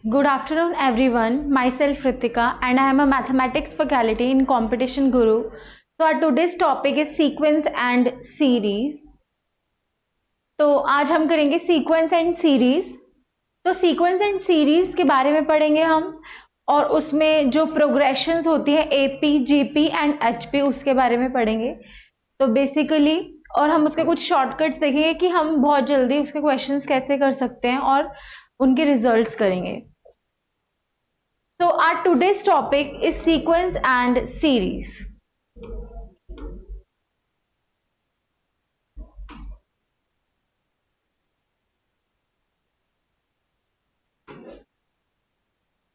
Good afternoon, everyone. Myself Ritika, and I am a mathematics faculty in Competition Guru. So, our today's topic is sequence and series. तो आज हम करेंगे sequence and series. तो sequence and series के बारे में पढ़ेंगे हम, और उसमें जो प्रोग्रेशंस होती है एपी, जीपी एंड एचपी, उसके बारे में पढ़ेंगे. तो बेसिकली, और हम उसके कुछ शॉर्टकट्स देखेंगे कि हम बहुत जल्दी उसके क्वेश्चंस कैसे कर सकते हैं और उनके रिजल्ट्स करेंगे. So our today's topic is sequence and series.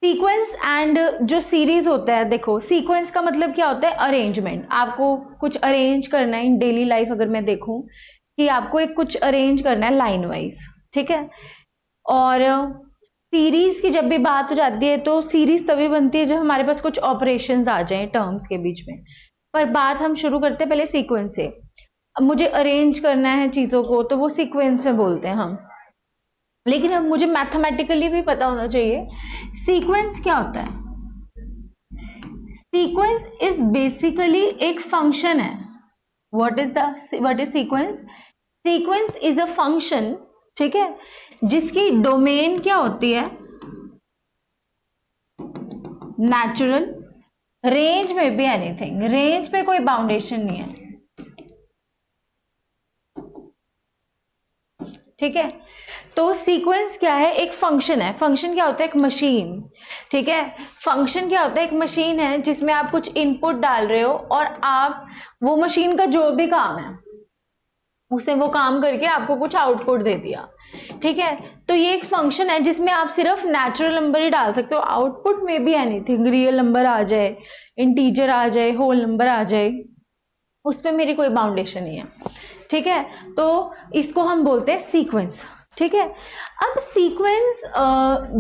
Sequence and जो सीरीज होता है, देखो सीक्वेंस का मतलब क्या होता है? अरेंजमेंट. आपको कुछ अरेंज करना है इन डेली लाइफ. अगर मैं देखूं कि आपको एक कुछ अरेंज करना है लाइन वाइज, ठीक है. और सीरीज की जब भी बात हो जाती है तो सीरीज तभी बनती है जब हमारे पास कुछ ऑपरेशंस आ जाएं टर्म्स के बीच में. पर बात हम शुरू करते हैं पहले सीक्वेंस से. अब मुझे अरेंज करना है चीजों को तो वो सीक्वेंस में बोलते हैं हम. लेकिन अब मुझे मैथमेटिकली भी पता होना चाहिए सीक्वेंस क्या होता है. सीक्वेंस इज बेसिकली एक फंक्शन है. What is sequence? Sequence is a function, ठीक है, जिसकी डोमेन क्या होती है? नेचुरल. रेंज में भी एनीथिंग. रेंज पे कोई बाउंडेशन नहीं है, ठीक है. तो सीक्वेंस क्या है? एक फंक्शन है. फंक्शन क्या होता है? एक मशीन, ठीक है. फंक्शन क्या होता है? एक मशीन है जिसमें आप कुछ इनपुट डाल रहे हो और आप वो मशीन का जो भी काम है उसे वो काम करके आपको कुछ आउटपुट दे दिया, ठीक है. तो ये एक फंक्शन है जिसमें आप सिर्फ नेचुरल नंबर ही डाल सकते हो. आउटपुट में भी एनीथिंग, रियल नंबर आ जाए, इंटीजर आ जाए, होल नंबर आ जाए, उस पर मेरी कोई बाउंडेशन नहीं है, ठीक है. तो इसको हम बोलते हैं सीक्वेंस, ठीक है. अब सीक्वेंस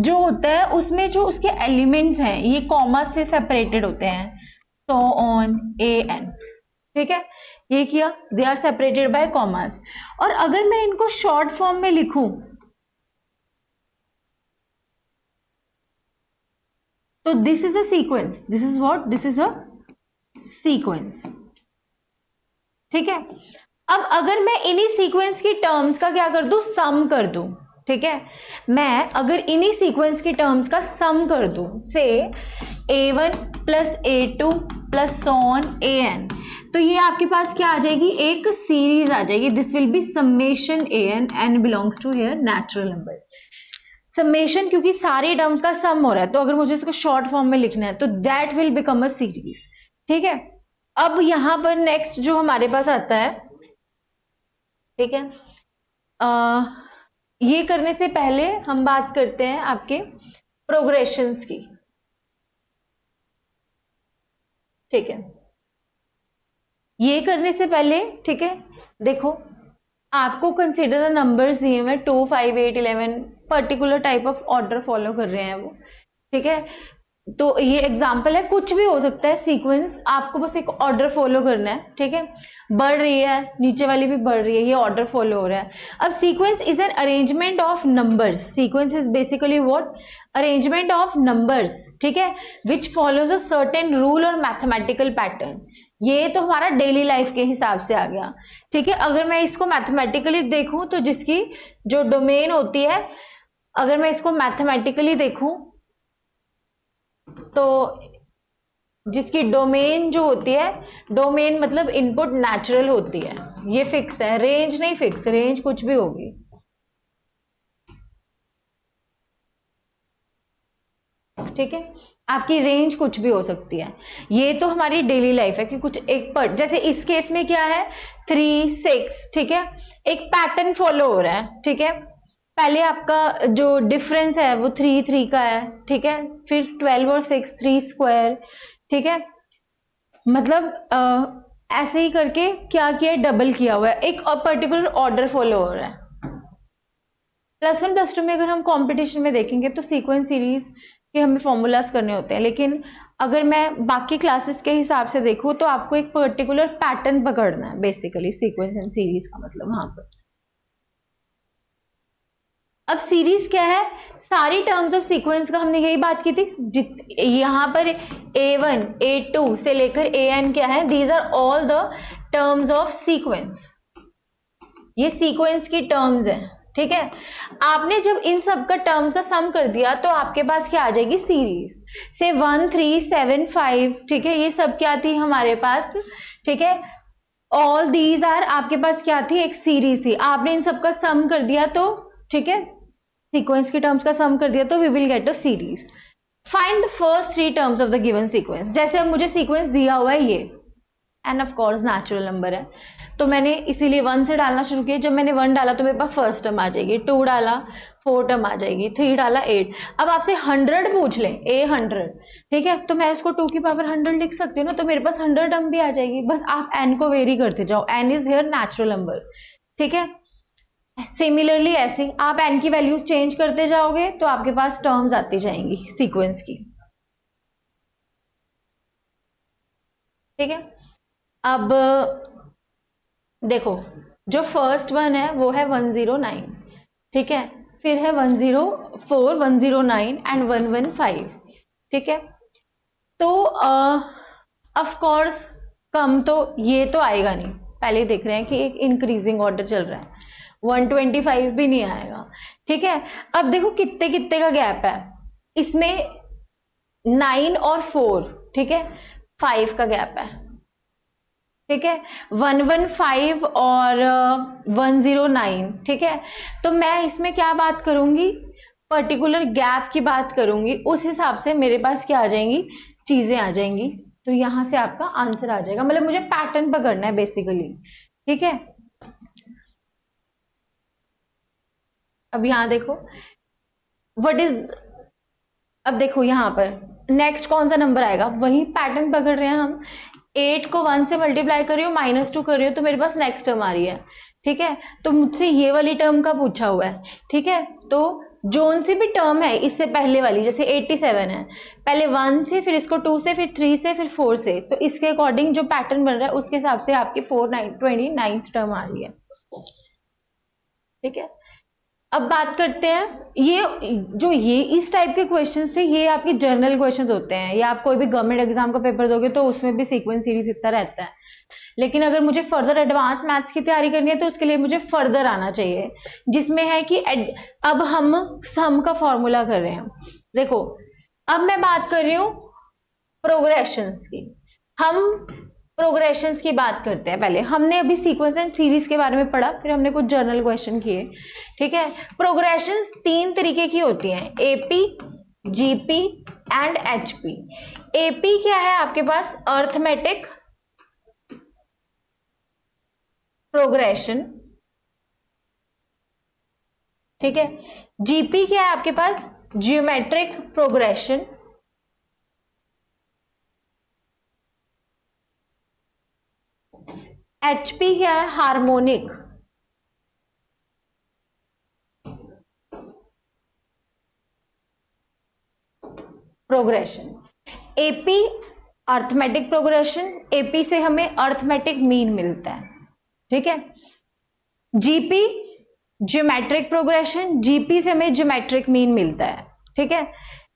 जो होता है उसमें जो उसके एलिमेंट्स हैं ये कॉमा से सेपरेटेड होते हैं. सो ऑन ए एन, ठीक है. ये किया, they are separated by commas. और अगर मैं इनको शॉर्ट फॉर्म में लिखूं तो this is a sequence. This is what? This is a sequence, ठीक है. अब अगर मैं इन्हीं सीक्वेंस की टर्म्स का क्या कर दूं? सम कर दूं, ठीक है. मैं अगर इन्हीं सीक्वेंस की टर्म्स का सम कर दूं, से a1 plus a2 plus so on an, तो ये आपके पास क्या आ जाएगी? एक सीरीज आ जाएगी. This will be summation an, n belongs to here natural number. Summation, क्योंकि सारे टर्म्स का सम हो रहा है, तो अगर मुझे इसको शॉर्ट फॉर्म में लिखना है तो that will become a series, ठीक है. अब यहां पर नेक्स्ट जो हमारे पास आता है, ठीक है, ये करने से पहले हम बात करते हैं आपके प्रोग्रेशंस की, ठीक है. ये करने से पहले, ठीक है, देखो आपको कंसीडर द नंबर्स दिए हुए 2, 5, 8, 11, particular type of order follow कर रहे हैं वो, ठीक है. तो ये एग्जाम्पल है, कुछ भी हो सकता है सीक्वेंस, आपको बस एक ऑर्डर फॉलो करना है, ठीक है. बढ़ रही है, नीचे वाली भी बढ़ रही है, ये ऑर्डर फॉलो हो रहा है. अब sequence is an arrangement of numbers. Sequence is basically what? Arrangement of numbers, ठीक है, विच फॉलोज अ सर्टेन रूल और मैथमेटिकल पैटर्न. ये तो हमारा डेली लाइफ के हिसाब से आ गया, ठीक है. अगर मैं इसको मैथमेटिकली देखूं तो जिसकी जो डोमेन होती है, अगर मैं इसको मैथमेटिकली देखूं तो जिसकी डोमेन जो होती है, डोमेन मतलब इनपुट नेचुरल होती है, ये फिक्स है. रेंज नहीं फिक्स, रेंज कुछ भी होगी, ठीक है. आपकी रेंज कुछ भी हो सकती है. ये तो हमारी डेली लाइफ है कि कुछ एक पर, जैसे इस केस में क्या है, 3, 6, ठीक है, एक पैटर्न फॉलो हो रहा है, ठीक है. पहले आपका जो डिफरेंस है वो 3, 3 का है, ठीक है. फिर 12 और 6, 3 स्क्वायर, ठीक है. मतलब ऐसे ही करके क्या किया, डबल किया हुआ है, एक पर्टिकुलर ऑर्डर फॉलो हो रहा है. +1 +2 में अगर हम कंपटीशन में देखेंगे तो सीक्वेंस सीरीज के हमें फॉर्मूलाज करने होते हैं. लेकिन अगर मैं बाकी क्लासेस के हिसाब से देखूं तो आपको एक पर्टिकुलर पैटर्न पकड़ना है, बेसिकली सीक्वेंस एंड सीरीज का मतलब वहां पर. अब सीरीज क्या है, सारी टर्म्स ऑफ सीक्वेंस का हमने यही बात की थी। यहाँ पर A1 A2 से लेकर AN क्या है, these are all the terms of sequence, ये सीक्वेंस की टर्म्स है, ठीक है। आपने जब इन सब का टर्म्स का सम कर दिया तो आपके पास क्या आ जाएगी, सीरीज से 1 3 7 5, ठीक है, ये सब क्या थी हमारे पास, ठीक है, ऑल दीज आर आपके पास क्या थी, एक सीरीज थी। आपने इन सब का सम कर दिया तो, ठीक है, सीक्वेंस की टर्म्स का सम कर दिया तो we will get a series. Find the first 3 terms of the given sequence. जैसे अब मुझे सीक्वेंस दिया हुआ है ये, and of course natural number है, तो मैंने इसीलिए 1 से डालना शुरू किया। जब मैंने 1 डाला तो मेरे पास फर्स्ट टर्म आ जाएगी, 2 डाला 4 टर्म आ जाएगी, 3 डाला 8। अब आपसे 100 पूछ लें, A100, ठीक है, तो मैं इसको 2 की पावर 100 लिख सकती हूँ ना, तो मेरे पास 100 टर्म भी आ जाएगी। बस आप n को वेरी करते जाओ, n is here natural number, ठीक है। सिमिलरली ऐसे आप n की वैल्यूज चेंज करते जाओगे तो आपके पास टर्म्स आती जाएंगी सीक्वेंस की, ठीक है। अब देखो, जो फर्स्ट वन है वो है 109, ठीक है, फिर है 104 109 एंड 115, ठीक है। तो ऑफ कोर्स कम तो ये तो आएगा नहीं, पहले देख रहे हैं कि एक इंक्रीजिंग ऑर्डर चल रहा है, 125 भी नहीं आएगा, ठीक है। अब देखो कितने कितने का गैप है इसमें, 9 और 4, ठीक है, 5 का गैप है, ठीक है, 115 और 109, ठीक है। तो मैं इसमें क्या बात करूंगी, पर्टिकुलर गैप की बात करूंगी, उस हिसाब से मेरे पास क्या आ जाएंगी, चीजें आ जाएंगी। तो यहां से आपका आंसर आ जाएगा, मतलब मुझे पैटर्न पकड़ना है बेसिकली, ठीक है। अब यहां देखो व्हाट इज, अब देखो यहां पर नेक्स्ट कौन सा नंबर आएगा, वही पैटर्न पकड़ रहे हैं हम। 8 को 1 से मल्टीप्लाई कर रही हूँ, -2 कर रही हूँ, तो मेरे पास नेक्स्ट टर्म आ रही है, ठीक है। तो मुझसे ये वाली टर्म का पूछा हुआ है, ठीक है। तो जोन सी भी टर्म है इससे पहले वाली, जैसे 87 है, पहले 1 से, फिर इसको 2 से, फिर 3 से, फिर 4 से, तो इसके अकॉर्डिंग जो पैटर्न बन रहा है उसके हिसाब से आपकी 429th टर्म आ रही है, ठीक है। अब बात करते हैं, ये इस टाइप के क्वेश्चंस थे, ये आपके जर्नल क्वेश्चंस होते हैं, या आप कोई भी गवर्नमेंट एग्जाम का पेपर दोगे तो उसमें भी सीक्वेंस सीरीज इतना रहता है। लेकिन अगर मुझे फर्दर एडवांस मैथ्स की तैयारी करनी है तो उसके लिए मुझे फर्दर आना चाहिए, जिसमें है कि अब हम सम का फॉर्मूला कर रहे हैं। देखो अब मैं बात कर रही हूँ प्रोग्रेशंस की, हम प्रोग्रेशंस की बात करते हैं। पहले हमने अभी सीक्वेंस एंड सीरीज के बारे में पढ़ा, फिर हमने कुछ जर्नल क्वेश्चन किए, ठीक है। प्रोग्रेशंस 3 तरीके की होती हैं, AP, GP and HP. AP क्या है आपके पास, अर्थमेटिक प्रोग्रेशन, ठीक है। जीपी क्या है आपके पास, जियोमेट्रिक प्रोग्रेशन, एचपी क्या है, harmonic progression. AP arithmetic progression, AP से हमें अर्थमेटिक मीन मिलता है, ठीक है। जीपी ज्योमेट्रिक प्रोग्रेशन, जीपी से हमें ज्योमेट्रिक मीन मिलता है, ठीक है।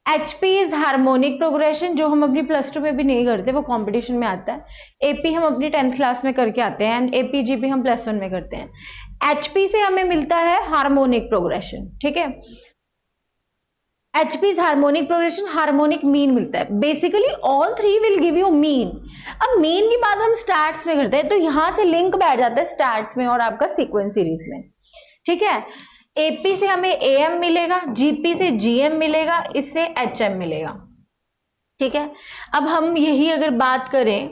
एचपी इज हार्मोनिक प्रोग्रेशन, जो हम अपनी +2 में भी नहीं करते, वो कंपटीशन में आता है। एपी हम अपनी 10th क्लास में करके आते हैं, एंड एपी जीपी हम +1 में करते हैं। एचपी से हमें मिलता है हार्मोनिक प्रोग्रेशन, ठीक है। HP is harmonic progression, harmonic mean मिलता है। Basically all 3 will give you mean. अब मीन की बात हम स्टैट्स में करते हैं, तो यहां से लिंक बैठ जाता है स्टैट्स में और आपका सीक्वेंस सीरीज में, ठीक है। एपी से हमें एएम मिलेगा, जीपी से जीएम मिलेगा, इससे एचएम मिलेगा, ठीक है। अब हम यही अगर बात करें,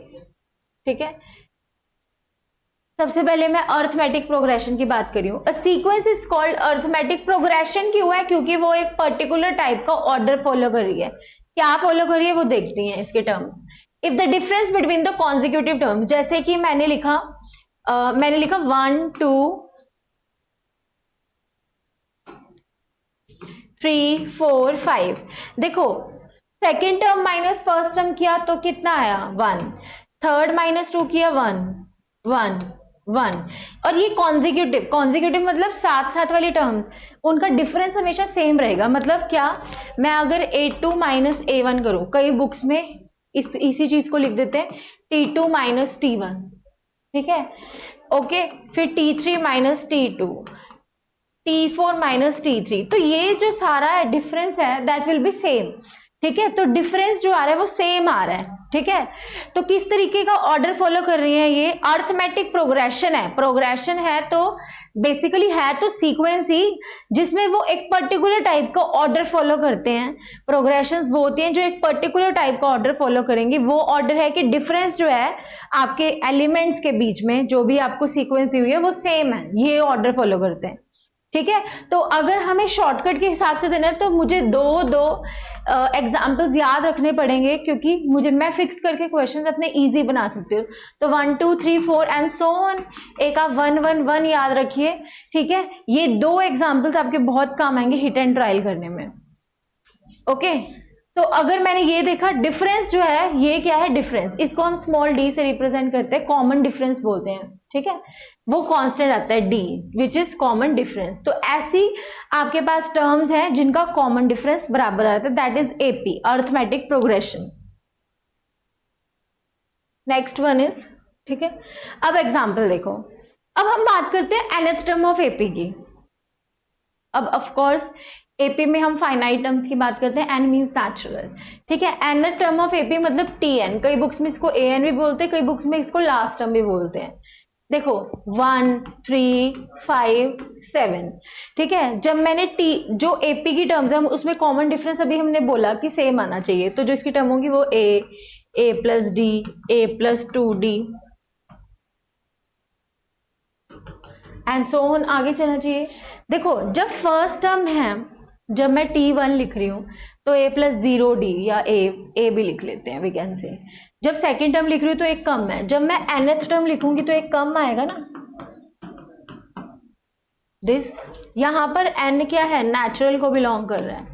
ठीक है, सबसे पहले मैं अर्थमेटिक प्रोग्रेशन की बात कर रही हूं। A sequence is called arithmetic progression क्यों है, क्योंकि वो एक पर्टिकुलर टाइप का ऑर्डर फॉलो कर रही है। क्या फॉलो कर रही है वो देखती हैं इसके terms. If the difference between the consecutive terms, जैसे कि मैंने लिखा 1 2 3 4 5, देखो second term minus first term किया तो कितना आया 1, थर्ड -2 किया 1 1, 1। और ये कॉन्जिक्यूटिव, कॉन्जिक्यूटिव मतलब साथ साथ वाली टर्म, उनका डिफरेंस हमेशा सेम रहेगा। मतलब क्या, मैं अगर a2 माइनस a1 करूं, कई बुक्स में इसी चीज को लिख देते हैं t2 माइनस t1, ठीक है, ओके। फिर t3 minus t2, t4 minus t3, तो ये जो सारा डिफरेंस है दैट विल बी सेम, ठीक है। तो डिफरेंस जो आ रहा है वो सेम आ रहा है, ठीक है। तो किस तरीके का ऑर्डर फॉलो कर रही है, ये अर्थमेटिक प्रोग्रेशन है। प्रोग्रेशन है तो बेसिकली है तो सीक्वेंस ही, जिसमें वो एक पर्टिकुलर टाइप का ऑर्डर फॉलो करते हैं। प्रोग्रेशंस वो होती हैं जो एक पर्टिकुलर टाइप का ऑर्डर फॉलो करेंगी। वो ऑर्डर है कि डिफरेंस जो है आपके एलिमेंट्स के बीच में, जो भी आपको सीक्वेंस दी हुई है वो सेम है, ये ऑर्डर फॉलो करते हैं, ठीक है। तो अगर हमें शॉर्टकट के हिसाब से देना है तो मुझे दो एग्जाम्पल्स याद रखने पड़ेंगे, क्योंकि मैं फिक्स करके क्वेश्चंस अपने इजी बना सकती हूँ। तो 1 2 3 4 एंड सो ऑन, एक आप 1 1 1 याद रखिए, ठीक है। ये दो एग्जाम्पल्स आपके बहुत काम आएंगे हिट एंड ट्रायल करने में, ओके। तो अगर मैंने ये देखा डिफरेंस जो है, ये क्या है डिफरेंस, इसको हम स्मॉल डी से रिप्रेजेंट करते हैं, कॉमन डिफरेंस बोलते हैं, ठीक है। वो कांस्टेंट आता है D, which is common difference. तो ऐसी आपके पास टर्म्स हैं जिनका कॉमन डिफरेंस बराबर आता है, that is AP, arithmetic progression. Next one is, ठीक है। अब एग्जाम्पल देखो, अब हम बात करते हैं nth टर्म ऑफ एपी की। अब ऑफ कोर्स एपी में हम फाइनाइट टर्म्स की बात करते हैं, एन मींस नेचुरल, ठीक है। एन टर्म ऑफ एपी मतलब टी एन, कई बुक्स में इसको ए एन भी बोलते हैं, कई बुक्स में इसको लास्ट टर्म भी बोलते हैं। देखो 1 3 5 7, ठीक है। जब मैंने टी जो एपी की टर्म्स है उसमें कॉमन डिफरेंस अभी हमने बोला कि सेम आना चाहिए, तो जो इसकी टर्म होगी वो a plus d, a plus 2d and so on आगे चलना चाहिए। देखो जब फर्स्ट टर्म है, जब मैं t1 लिख रही हूं तो a प्लस 0d या a भी लिख लेते हैं, वी कैन से। जब सेकेंड टर्म लिख रही हूँ तो एक कम है, जब मैं nth टर्म लिखूंगी तो एक कम आएगा ना, दिस। यहां पर n क्या है, नेचुरल को बिलोंग कर रहा है।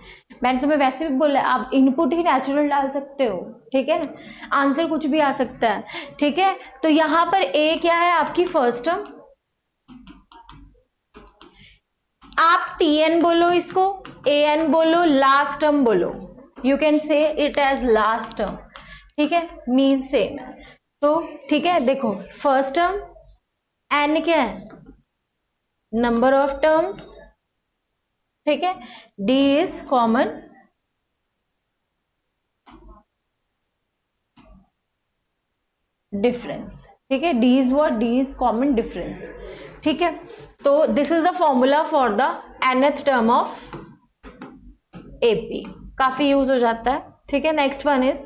मैंने तुम्हें वैसे भी बोला आप इनपुट ही नेचुरल डाल सकते हो, ठीक है, आंसर कुछ भी आ सकता है, ठीक है। तो यहां पर a क्या है आपकी फर्स्ट टर्म, आप टी एन बोलो इसको, ए एन बोलो, लास्ट टर्म बोलो, you can say it as last term, ठीक है, मीन सेम है। तो ठीक है, देखो फर्स्ट टर्म एन क्या है, नंबर ऑफ टर्म्स, ठीक है, डी इज कॉमन डिफरेंस, ठीक है, D is what, D is common difference, ठीक है। तो this is the formula for the nth term of AP, काफी यूज हो जाता है, ठीक है। नेक्स्ट वन इज,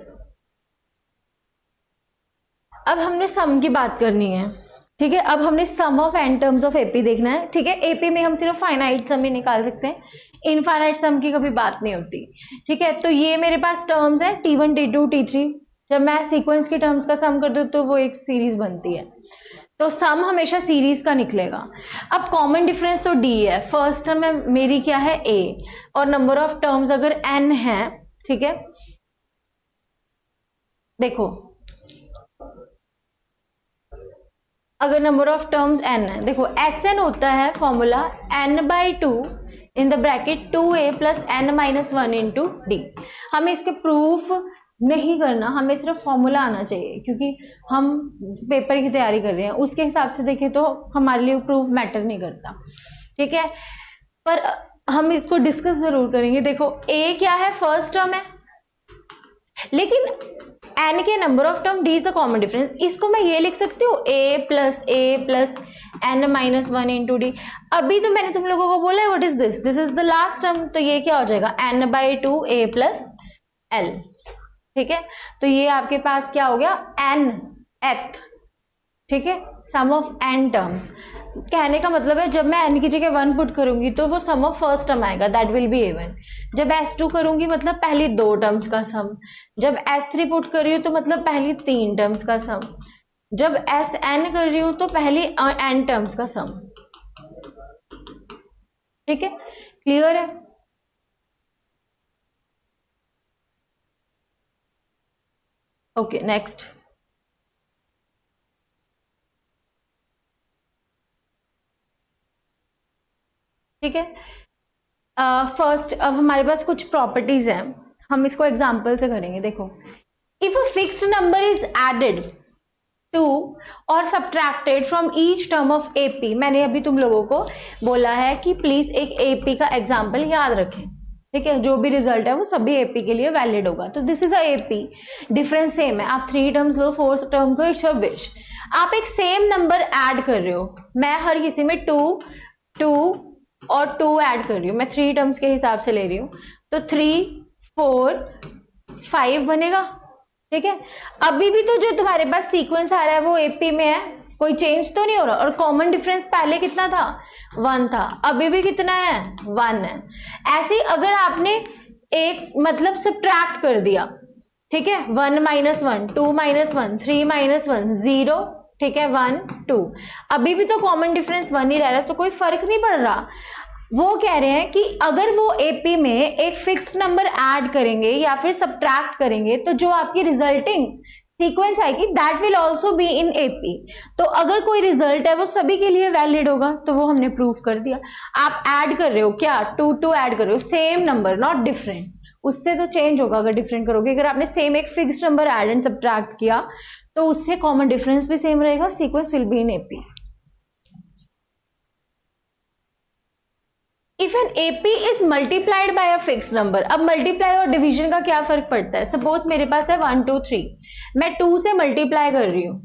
अब हमने सम की बात करनी है, ठीक है। अब हमने sum of n terms of AP देखना है, ठीक है। एपी में हम सिर्फ फाइनाइट सम ही निकाल सकते हैं, इनफाइनाइट सम की कभी बात नहीं होती, ठीक है। तो ये मेरे पास टर्म्स है t1 t2 t3, जब मैं सीक्वेंस की टर्म्स का सम कर दूं तो वो एक सीरीज बनती है, तो सम हमेशा सीरीज का निकलेगा। अब कॉमन डिफरेंस तो डी है, फर्स्ट टर्म में मेरी क्या है a, और नंबर ऑफ टर्म्स अगर n है, ठीक है। देखो अगर नंबर ऑफ टर्म्स n है, देखो एस एन होता है formula n/2 in the bracket 2a plus n minus 1 into D. हमें इसके प्रूफ नहीं करना, हमें सिर्फ फॉर्मूला आना चाहिए, क्योंकि हम पेपर की तैयारी कर रहे हैं, उसके हिसाब से देखें तो हमारे लिए प्रूफ मैटर नहीं करता, ठीक है। पर हम इसको डिस्कस जरूर करेंगे। देखो a क्या है, फर्स्ट टर्म है, लेकिन n के number of term d is the common difference, इसको मैं ये लिख सकती हूँ a plus n minus 1 into D. अभी तो मैंने तुम लोगों को बोला है what is this, this is the last term, तो ये क्या हो जाएगा n/2 a प्लस l, ठीक है। तो ये आपके पास क्या हो गया nth, ठीक है, सम ऑफ n टर्म्स। कहने का मतलब है जब मैं n की जगह 1 पुट करूंगी तो वो सम ऑफ फर्स्ट टर्म आएगा, दैट विल बी a1। जब s2 करूंगी मतलब पहली 2 टर्म्स का सम, जब s3 पुट कर रही हूँ तो मतलब पहली 3 टर्म्स का सम, जब sn कर रही हूँ तो पहली n टर्म्स का सम, ठीक है, क्लियर है। ओके नेक्स्ट, ठीक है। फर्स्ट अब हमारे पास कुछ प्रॉपर्टीज हैं, हम इसको एग्जांपल से करेंगे। देखो, if a fixed number is added to और subtracted from each term of AP, मैंने अभी तुम लोगों को बोला है कि प्लीज एक एपी का एग्जांपल याद रखें, ठीक है। जो भी रिजल्ट है वो सभी एपी के लिए वैलिड होगा। तो this is a AP, difference same है, आप 3 terms low 4 terms low, it's your wish. आप एक सेम नंबर ऐड कर रहे हो, मैं हर किसी में 2 2 और 2 ऐड कर रही हूँ, मैं 3 टर्म्स के हिसाब से ले रही हूँ, तो 3 4 5 बनेगा, ठीक है। अभी भी तो जो तुम्हारे पास सीक्वेंस आ रहा है वो एपी में है, कोई चेंज तो नहीं हो रहा। और कॉमन डिफरेंस पहले कितना था, 1 था, अभी भी कितना है, 1 है। ऐसे अगर आपने एक मतलब सब्ट्रैक्ट कर दिया, ठीक है, 1 माइनस 1, 2 माइनस 1, 3 माइनस 1, 0, ठीक है, 1 2, अभी भी तो कॉमन डिफरेंस 1 ही रह रहा है, तो कोई फर्क नहीं पड़ रहा। वो कह रहे हैं कि अगर वो एपी में एक फिक्स्ड नंबर ऐड करेंगे या फिर सब्ट्रैक्ट करेंगे, तो जो आपकी रिजल्टिंग सीक्वेंस आएगी that will also be in AP. तो अगर कोई रिजल्ट है वो सभी के लिए वैलिड होगा, तो वो हमने प्रूव कर दिया। आप ऐड कर रहे हो क्या, 2 2 ऐड कर रहे हो, सेम नंबर नॉट डिफरेंट, उससे तो चेंज होगा अगर डिफरेंट करोगे। अगर आपने सेम एक fixed number add and subtract किया तो उससे कॉमन डिफरेंस भी सेम रहेगा, sequence will be in AP. If an AP is multiplied by a fix number, अब मल्टीप्लाई और डिवीजन का क्या फर्क पड़ता है। सपोज मेरे पास है 1 2 3, मैं 2 से मल्टीप्लाई कर रही हूं,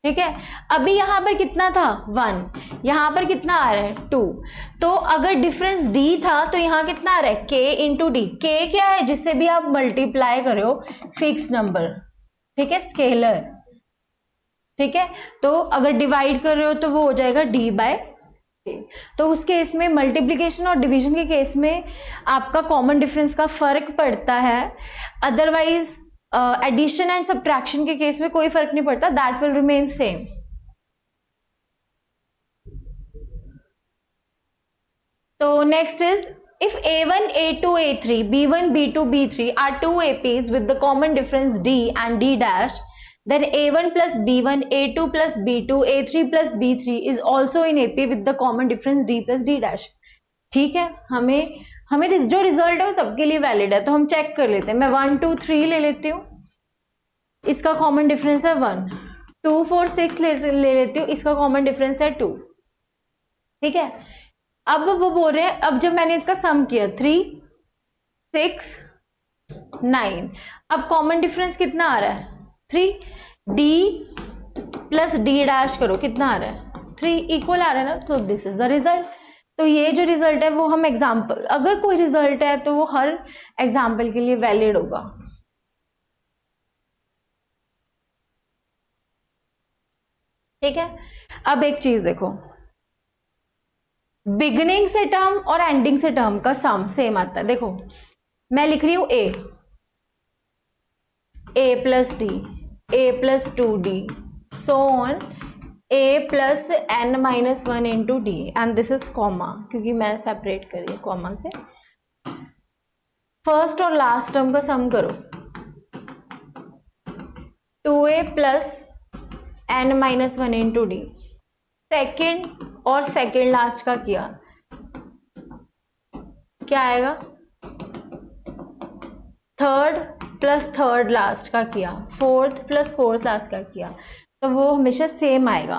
ठीक है। अभी यहां पर कितना था 1, यहां पर कितना आ रहा है 2, तो अगर डिफरेंस d था तो यहां कितना आ रहा है k इंटू डी। k क्या है, जिससे भी आप मल्टीप्लाई करो फिक्स नंबर, ठीक है, स्केलर, ठीक है। तो अगर डिवाइड कर रहे हो तो वो हो जाएगा d बाय k। तो उस केस में मल्टीप्लीकेशन और डिवीजन के केस में आपका कॉमन डिफरेंस का फर्क पड़ता है, अदरवाइज एडिशन एंड सब्ट्रैक्शन के केस में कोई फर्क नहीं पड़ता, दैट विल रिमेन सेम। तो next is if a1 a2 a3 b1 b2 b3 are two APs with the common difference d and d dash, then a1 plus b1 a2 plus b2 a3 plus b3 is also in AP with the common difference d plus d dash। ठीक है, हमें हमें जो result है वो सबके लिए valid है, तो हम चेक कर लेते हैं। मैं 1 2 3 ले लेती हूँ, इसका कॉमन डिफरेंस है 1, 2 4 6 ले लेती हूँ, इसका कॉमन डिफरेंस है 2, ठीक है। अब वो बोल रहे हैं, अब जब मैंने इसका सम किया 3 6 9, अब कॉमन डिफरेंस कितना आ रहा है 3, डी प्लस डी डैश करो, कितना आ रहा है 3, इक्वल आ रहा है ना, तो दिस इज द रिजल्ट। तो ये जो रिजल्ट है वो हम एग्जाम्पल, अगर कोई रिजल्ट है तो वो हर एग्जाम्पल के लिए वैलिड होगा, ठीक है। अब एक चीज देखो, बिगिनिंग से टर्म और एंडिंग से टर्म का सम सेम आता है। देखो मैं लिख रही हूं a plus d, a plus 2d, so on a plus n minus 1 into d, and this is comma, क्योंकि मैं सेपरेट कर रही हूँ कॉमा से। फर्स्ट और लास्ट टर्म का सम करो, 2a plus n minus 1 into D. Second और सेकेंड लास्ट का किया, क्या आएगा, थर्ड प्लस थर्ड लास्ट का किया, फोर्थ प्लस फोर्थ लास्ट का किया, तो वो हमेशा सेम आएगा।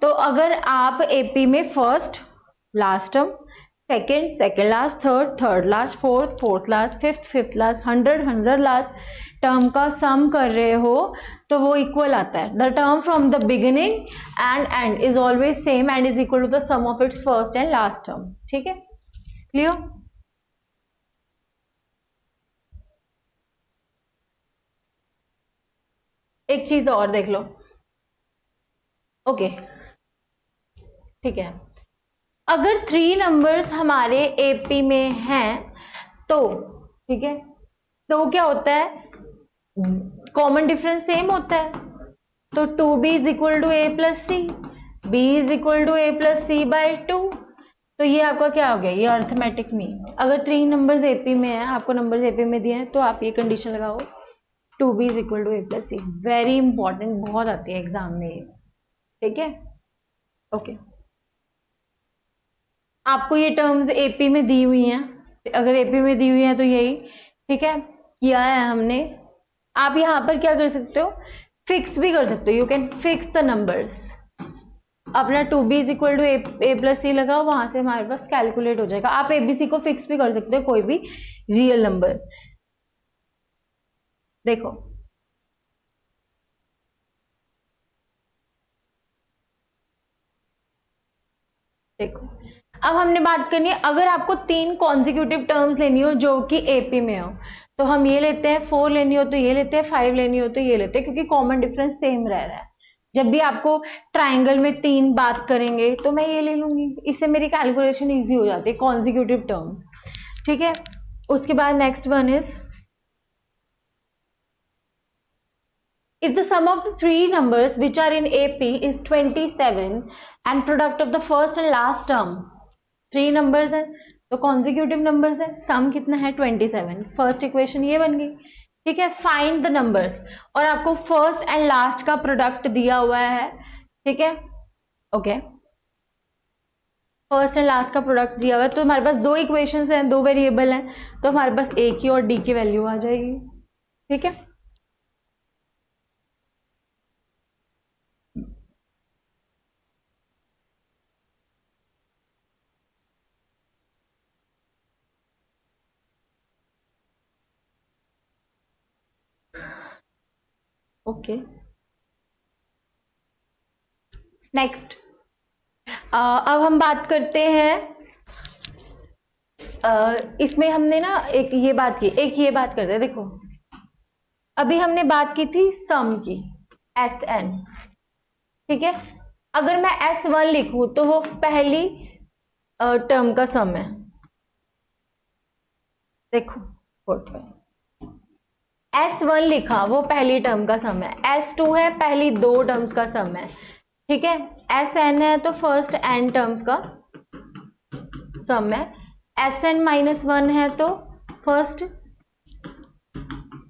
तो अगर आप एपी में first last term, second second last, third third last, fourth fourth last, fifth fifth last, hundred hundred last term का सम कर रहे हो तो वो इक्वल आता है। The term from the beginning and end is always same and is equal to the sum of its first and last term, ठीक है, क्लियर। एक चीज और देख लो, ओके, ठीक है। अगर 3 नंबर्स हमारे एपी में हैं तो, ठीक है, तो क्या होता है, कॉमन डिफरेंस सेम होता है। तो 2b is equal to A plus C, b is equal to A plus C by 2। तो ये आपका क्या हो गया, ये अर्थमेटिक मीन। अगर 3 नंबर्स एपी में है, आपको नंबर्स एपी में दिए हैं, तो आप ये कंडीशन लगाओ 2b is equal to A plus C. Very important, बहुत आती है एग्जाम में, ठीक है, ओके। आपको ये टर्म्स एपी में दी हुई हैं, अगर एपी में दी हुई है तो यही, ठीक है, किया है हमने। आप यहाँ पर क्या कर सकते हो, फिक्स भी कर सकते हो, you can fix the numbers. अपना 2b is equal to A plus c लगाओ, वहां से हमारे पास कैलकुलेट हो जाएगा। आप एबीसी को फिक्स भी कर सकते हो, कोई भी रियल नंबर। देखो देखो अब हमने बात करनी है, अगर आपको 3 कॉन्जिक्यूटिव टर्म्स लेनी हो जो कि एपी में हो, तो हम ये लेते हैं, 4 लेनी हो तो ये लेते हैं, 5 लेनी हो तो ये लेते हैं, क्योंकि कॉमन डिफरेंस सेम रह रहा है। जब भी आपको ट्राइंगल में 3 बात करेंगे तो मैं ये ले लूंगी, इससे मेरी कैलकुलेशन इजी हो जाती है, कॉन्जिक्यूटिव टर्म्स। ठीक है, उसके बाद next one is, if the sum of the three numbers which are in AP is 27 and product of the first and last term, 3 numbers है तो consecutive numbers है, sum कितना है 27, फर्स्ट इक्वेशन ये बन गई। ठीक है, फाइंड द नंबर्स, और आपको फर्स्ट एंड लास्ट का प्रोडक्ट दिया हुआ है। ठीक है, ओके, फर्स्ट एंड लास्ट का प्रोडक्ट दिया हुआ है, तो हमारे पास 2 इक्वेशंस हैं, 2 वेरिएबल हैं, तो हमारे पास ए की और डी की वैल्यू आ जाएगी। ठीक है, ओके, नेक्स्ट अब हम बात करते हैं, इसमें हमने ना एक ये बात की, एक ये बात करते हैं। देखो अभी हमने बात की थी सम की, एस एन। ठीक है, अगर मैं S1 लिखूं तो वो पहली टर्म का सम है। देखो S1 लिखा, वो पहली टर्म का सम है। S2 है, पहली 2 टर्म्स का सम है। ठीक है, Sn है तो फर्स्ट n टर्म्स का सम है। Sn-1 है तो फर्स्ट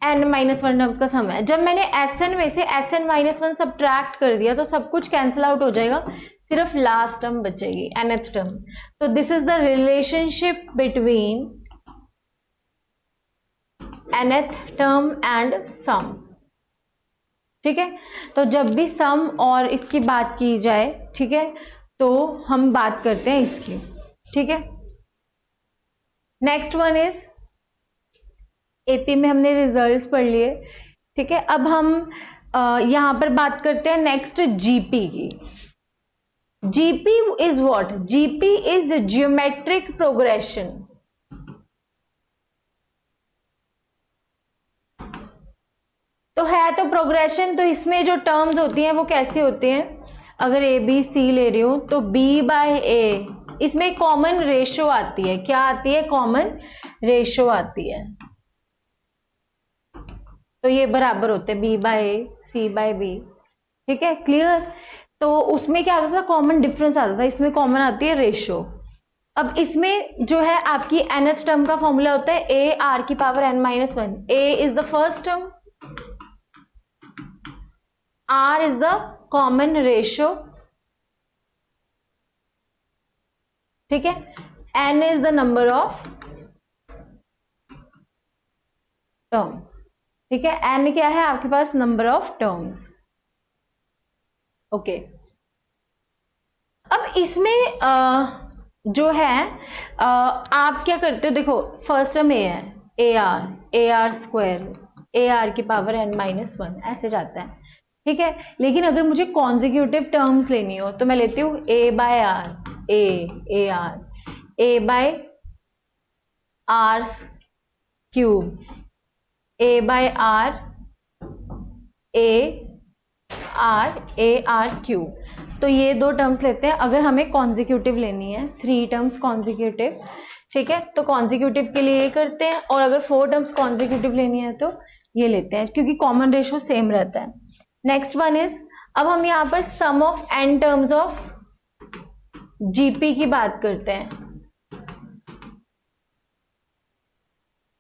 n-1 टर्म्स का सम है। जब मैंने Sn में से Sn-1 सब्ट्रैक्ट कर दिया तो सब कुछ कैंसिल आउट हो जाएगा, सिर्फ लास्ट टर्म बचेगी, nth टर्म। तो this is the relationship between nth term and sum. ठीक है, तो जब भी सम और इसकी बात की जाए, ठीक है, तो हम बात करते हैं इसकी। ठीक है, नेक्स्ट वन इज, एपी में हमने रिजल्ट्स पढ़ लिए। ठीक है, अब हम यहां पर बात करते हैं नेक्स्ट जीपी की। GP is what, GP is geometric progression. तो है तो प्रोग्रेशन, तो इसमें जो टर्म्स होती हैं वो कैसी होती हैं, अगर ए बी सी ले रही हूं तो बी बाय ए, इसमें कॉमन रेशो आती है। क्या आती है, कॉमन रेशो आती है। तो ये बराबर होते हैं बी बाय ए, सी बाय बी। ठीक है, क्लियर। तो उसमें क्या आता था, कॉमन डिफरेंस आता था, इसमें कॉमन आती है रेशो। अब इसमें जो है आपकी nth टर्म का फॉर्मूला होता है ए आर की power n-1। A is the first term, R is the common ratio, ठीक है, N is the number of terms। ठीक है, N क्या है आपके पास, नंबर ऑफ टर्म्स। ओके, अब इसमें जो है आप क्या करते हो, देखो फर्स्ट टर्म ए है, A are square, A R की पावर n-1 ऐसे जाता है। ठीक है, लेकिन अगर मुझे कॉन्जिक्यूटिव टर्म्स लेनी हो तो मैं लेती हूँ a by r, a r, a by r cube, a by r, a r cube. तो ये 2 टर्म्स लेते हैं अगर हमें कॉन्जिक्यूटिव लेनी है, 3 टर्म्स कॉन्जिक्यूटिव। ठीक है, तो कॉन्जिक्यूटिव के लिए ये करते हैं, और अगर 4 टर्म्स कॉन्जिक्यूटिव लेनी है तो ये लेते हैं, क्योंकि कॉमन रेशो सेम रहता है। नेक्स्ट वन इज, अब हम यहाँ पर sum of n terms of GP की बात करते हैं।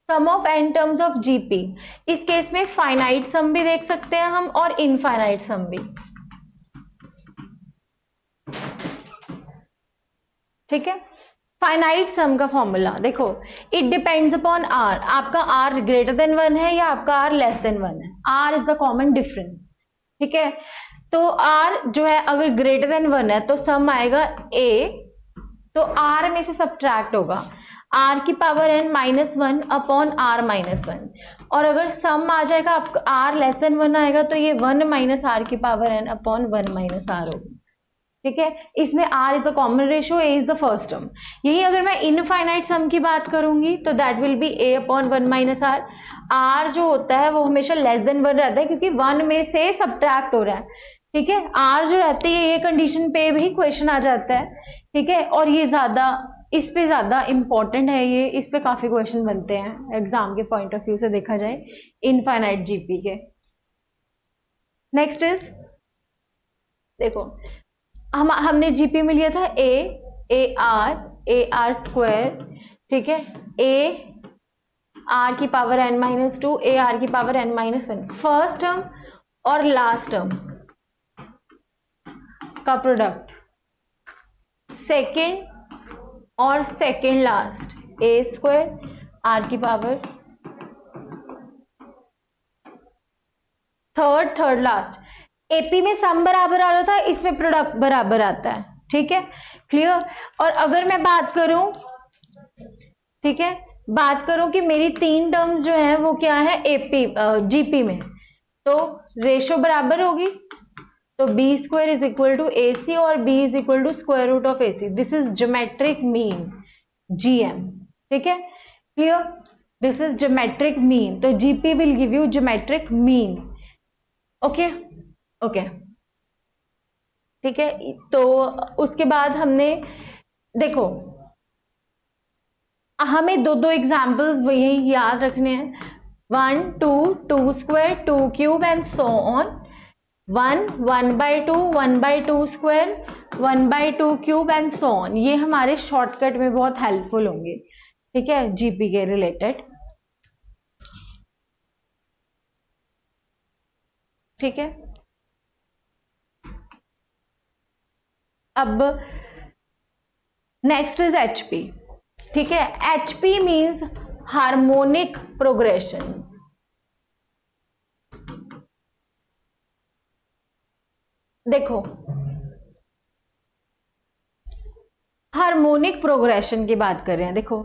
Sum of n terms of GP, इस केस में फाइनाइट सम भी देख सकते हैं हम और इनफाइनाइट सम भी। ठीक है, फाइनाइट सम का फॉर्मूला देखो, इट डिपेंड्स अपॉन आर, आपका आर ग्रेटर देन 1 है या आपका आर लेस देन 1 है, R is the common difference, ठीक है। तो आर जो है अगर ग्रेटर देन 1 है तो सम आएगा ए, तो आर में से सब्ट्रैक्ट होगा आर की पावर एन -1 अपॉन आर -1, और अगर सम आ जाएगा आपका आर लेस देन 1 आएगा तो ये 1 माइनस आर की power N upon 1 minus R होगा, ठीक है। इसमें r is the common ratio, a is the first term. यही अगर मैं इनफाइनाइट सम की बात करूंगी तो that will be a upon 1 minus R. r जो होता है वो हमेशा लेस देन 1 रहता है क्योंकि 1 में से सब्ट्रैक्ट हो रहा है, ठीक है। r जो रहती है ये कंडीशन पे भी क्वेश्चन आ जाता है, ठीक है, और ये ज्यादा इस पे ज्यादा इंपॉर्टेंट है, ये इस पे काफी क्वेश्चन बनते हैं एग्जाम के पॉइंट ऑफ व्यू से देखा जाए इनफाइनाइट जीपी के। नेक्स्ट इज देखो, हमने जीपी में लिया था ए आर स्क्वायर, ठीक है, ए आर की पावर n-2 ए आर की पावर n-1, फर्स्ट टर्म और लास्ट टर्म का प्रोडक्ट, सेकेंड और second last A square R की पावर, थर्ड लास्ट। एपी में सम बराबर आ रहा था, इसमें प्रोडक्ट बराबर आता है, ठीक है, क्लियर। और अगर मैं बात करूं, ठीक है, बात करूं कि मेरी 3 टर्म्स जो है वो क्या है एपी जीपी में, तो रेशो बराबर होगी, तो b square is equal to a c और b is equal to square root of a c, this is geometric mean GM, ठीक है, clear, this is geometric mean, तो GP will give you geometric mean, okay okay, ठीक है। तो उसके बाद हमने देखो, हमें दो एग्जाम्पल्स यही याद रखने हैं, 1 2 2 square 2 cube and so on, 1/2 1/2 square 1/2 cube and so on, ये हमारे शॉर्टकट में बहुत हेल्पफुल होंगे, ठीक है, जीपी के रिलेटेड, ठीक है। अब नेक्स्ट इज एचपी, ठीक है, एचपी मीन्स हार्मोनिक प्रोग्रेशन। देखो हार्मोनिक प्रोग्रेशन की बात कर रहे हैं, देखो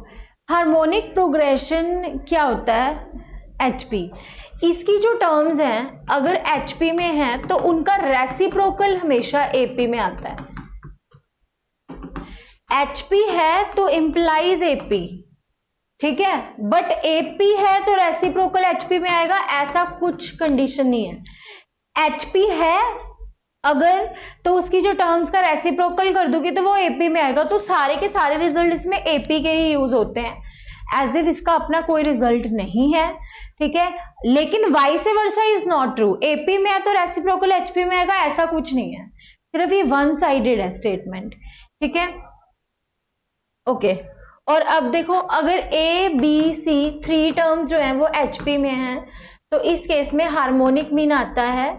हार्मोनिक प्रोग्रेशन क्या होता है एचपी, इसकी जो टर्म्स हैं अगर एचपी में है तो उनका रेसिप्रोकल हमेशा एपी में आता है, एचपी है तो इंप्लाइज एपी, ठीक है, बट एपी है तो रेसिप्रोकल एचपी में आएगा, ऐसा कुछ कंडीशन नहीं है। एचपी है अगर तो उसकी जो टर्म्स का रेसिप्रोकल कर दूंगी तो वो एपी में आएगा, तो सारे के सारे रिजल्ट इसमें एपी के ही यूज होते हैं, एज इफ इसका अपना कोई रिजल्ट नहीं है, ठीक है, लेकिन vice versa is not true, AP में है तो रेसिप्रोकल एचपी में आएगा, ऐसा कुछ नहीं है, सिर्फ ये वन साइडेड है स्टेटमेंट, ठीक है, ओके। और अब देखो अगर ए बी सी 3 टर्म्स जो हैं वो एचपी में हैं तो इस केस में हार्मोनिक मीन आता है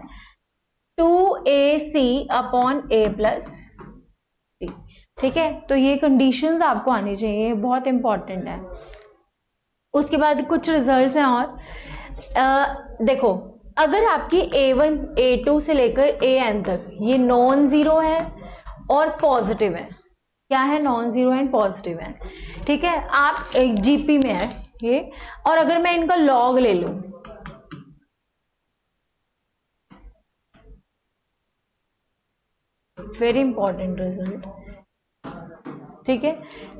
2ac अपॉन a प्लस सी, ठीक है, तो ये कंडीशंस आपको आनी चाहिए, बहुत इंपॉर्टेंट है। उसके बाद कुछ रिजल्ट्स हैं और देखो अगर आपकी a1 a2 से लेकर an तक ये नॉन जीरो है और पॉजिटिव है, क्या है, नॉन जीरो एंड पॉजिटिव है, ठीक है, आप जीपी में है ये, और अगर मैं इनका लॉग ले लूं, वेरी इंपॉर्टेंट रिजल्ट, ठीक है,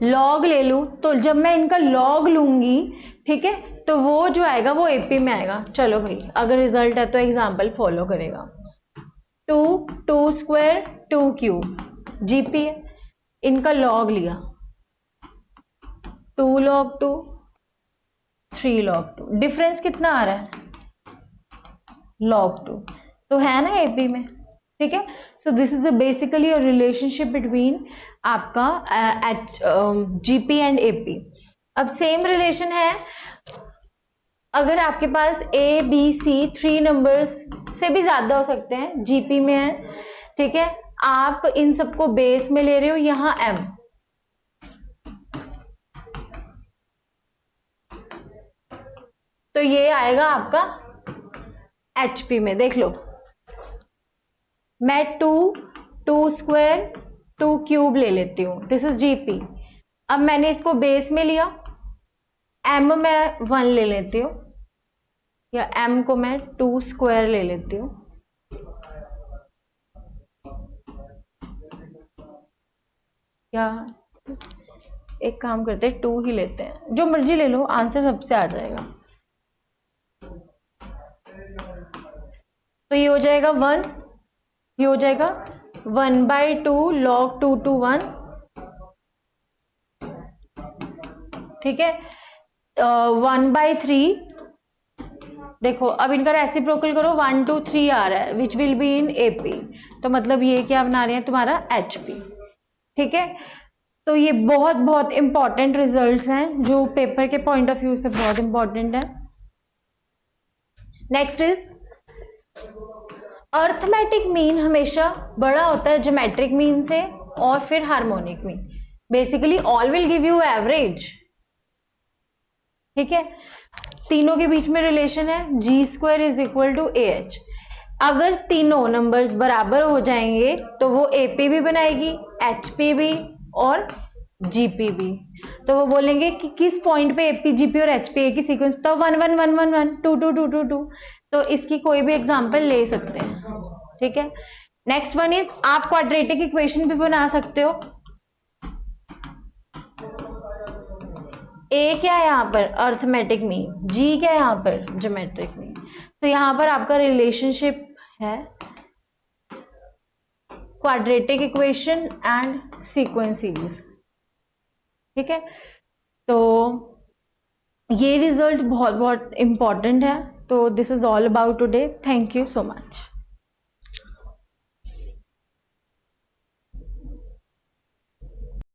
लॉग ले लूं तो जब मैं इनका लॉग लूंगी, ठीक है, तो वो जो आएगा वो एपी में आएगा। चलो भाई अगर रिजल्ट है तो एग्जांपल फॉलो करेगा, 2 स्क्वायर 2 क्यूब जीपी है, इनका लॉग लिया 2 log 2 3 log 2, डिफरेंस कितना आ रहा है log 2, तो है ना एपी में, ठीक है। So this is basically a relationship between आपका जीपी एंड एपी। अब सेम रिलेशन है अगर आपके पास ए बी सी 3 नंबर्स से भी ज्यादा हो सकते हैं, जीपी में है, ठीक है, आप इन सबको बेस में ले रहे हो, यहाँ m, तो ये आएगा आपका HP में। देख लो, मैं 2 स्क्वायर 2 क्यूब ले लेती हूँ, दिस इज GP। अब मैंने इसको बेस में लिया, M मैं 1 ले लेती हूँ, या M को मैं 2 स्क्वायर ले लेती हूँ, या एक काम करते हैं 2 ही लेते हैं, जो मर्जी ले लो, आंसर सबसे आ जाएगा। तो ये हो जाएगा 1, ये हो जाएगा 1/2 log 2 to 1, ठीक है। 1/3, देखो अब इनका रेसिप्रोकल करो, 1 2 3 आ रहा है, which will be in AP, तो मतलब ये क्या बना रहे हैं तुम्हारा HP, ठीक है। तो ये बहुत बहुत इंपॉर्टेंट रिजल्ट्स हैं जो पेपर के पॉइंट ऑफ व्यू से बहुत इंपॉर्टेंट है। नेक्स्ट इज अर्थमेटिक मीन हमेशा बड़ा होता है ज्योमेट्रिक मीन से और फिर harmonic mean. Basically all will give you average, ठीक है। तीनों के बीच में रिलेशन है G² is equal to AH। अगर तीनों नंबर्स बराबर हो जाएंगे तो वो AP भी बनाएगी, HP भी और GP भी। तो वो बोलेंगे कि किस पॉइंट पे AP GP और HP एक ही सीक्वेंस, तो 1 1 1 1 1 2 2 2 2 2, तो इसकी कोई भी एग्जांपल ले सकते हैं, ठीक है। नेक्स्ट वन इज आप क्वाड्रेटिक इक्वेशन भी बना सकते हो। A क्या है यहाँ पर अर्थमेटिक मीन, G क्या है यहाँ पर ज्योमेट्रिक मीन। तो यहाँ पर आपका रिलेशनशिप है quadratic equation and sequence series, ठीक है। तो ये रिजल्ट बहुत बहुत इंपॉर्टेंट है। तो this is all about today, thank you so much.